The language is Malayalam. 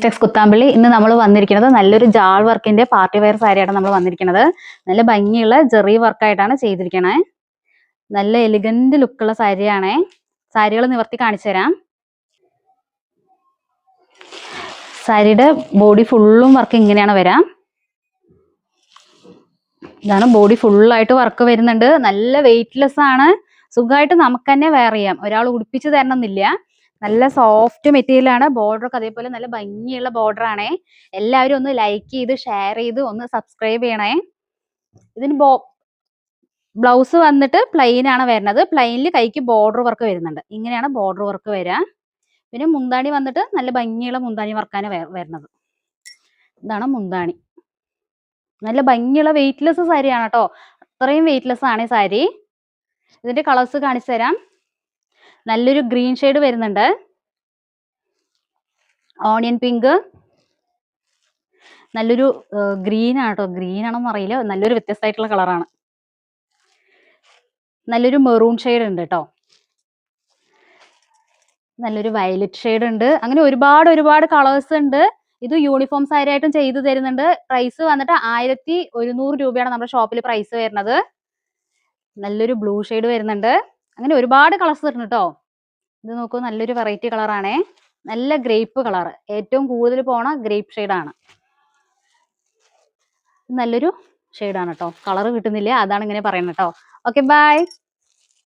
ടെക്സ് കുത്താമ്പള്ളി ഇന്ന് നമ്മൾ വന്നിരിക്കുന്നത് നല്ലൊരു ജാൾ വർക്കിന്റെ പാർട്ടി വെയർ സാരിയാണ് നമ്മൾ വന്നിരിക്കുന്നത്. നല്ല ഭംഗിയുള്ള ജെറി വർക്കായിട്ടാണ് ചെയ്തിരിക്കണേ. നല്ല എലിഗന്റ് ലുക്കുള്ള സാരിയാണേ. സാരികൾ നിവർത്തി കാണിച്ചു തരാം. സാരിയുടെ ബോഡി ഫുള്ളും വർക്ക് ഇങ്ങനെയാണ് വരാം. ഇതാണ് ബോഡി ഫുള്ളായിട്ട് വർക്ക് വരുന്നുണ്ട്. നല്ല വെയിറ്റ്ലെസ് ആണ്. സുഖമായിട്ട് നമുക്ക് തന്നെ വെയർ ചെയ്യാം. ഒരാൾ ഉടുപ്പിച്ച് തരണമെന്നില്ല. നല്ല സോഫ്റ്റ് മെറ്റീരിയൽ ആണ്. ബോർഡർ ഒക്കെ അതേപോലെ നല്ല ഭംഗിയുള്ള ബോർഡർ ആണേ. എല്ലാവരും ഒന്ന് ലൈക്ക് ചെയ്ത് ഷെയർ ചെയ്ത് ഒന്ന് സബ്സ്ക്രൈബ് ചെയ്യണേ. ഇതിന് ബ്ലൗസ് വന്നിട്ട് പ്ലെയിൻ ആണ് വരുന്നത്. പ്ലെയിനിൽ കൈക്ക് ബോർഡർ വർക്ക് വരുന്നുണ്ട്. ഇങ്ങനെയാണ് ബോർഡർ വർക്ക് വരിക. പിന്നെ മുന്താണി വന്നിട്ട് നല്ല ഭംഗിയുള്ള മുന്താണി വർക്കാണ് വരുന്നത്. ഇതാണ് മുന്താണി. നല്ല ഭംഗിയുള്ള വെയിറ്റ്ലെസ് സാരിയാണ് കേട്ടോ. അത്രയും വെയിറ്റ്ലെസ് ആണ് ഈ സാരി. ഇതിന്റെ കളേഴ്സ് കാണിച്ചു തരാം. നല്ലൊരു ഗ്രീൻ ഷെയ്ഡ് വരുന്നുണ്ട്. ഓണിയൻ പിങ്ക്, നല്ലൊരു ഗ്രീൻ ആണ് കേട്ടോ. ഗ്രീൻ ആണെന്ന് അറിയില്ല. നല്ലൊരു വ്യത്യസ്തമായിട്ടുള്ള കളറാണ്. നല്ലൊരു മെറൂൺ ഷെയ്ഡ് ഉണ്ട് കേട്ടോ. നല്ലൊരു വയലറ്റ് ഷെയ്ഡ് ഉണ്ട്. അങ്ങനെ ഒരുപാട് കളേഴ്സ് ഉണ്ട്. ഇത് യൂണിഫോം സാരി ആയിട്ടും ചെയ്തു തരുന്നുണ്ട്. പ്രൈസ് വന്നിട്ട് 1100 രൂപയാണ് നമ്മുടെ ഷോപ്പിൽ പ്രൈസ് വരുന്നത്. നല്ലൊരു ബ്ലൂ ഷെയ്ഡ് വരുന്നുണ്ട്. അങ്ങനെ ഒരുപാട് കളേഴ്സ് വരുന്നു കേട്ടോ. ഇത് നോക്കൂ, നല്ലൊരു വെറൈറ്റി കളറാണേ. നല്ല ഗ്രേപ്പ് കളർ, ഏറ്റവും കൂടുതൽ പോണ ഗ്രേപ്പ് ഷെയ്ഡാണ്. നല്ലൊരു ഷെയ്ഡാണ് കേട്ടോ. കളർ കിട്ടുന്നില്ല, അതാണ് ഇങ്ങനെ പറയുന്നത് കേട്ടോ. Okay, by.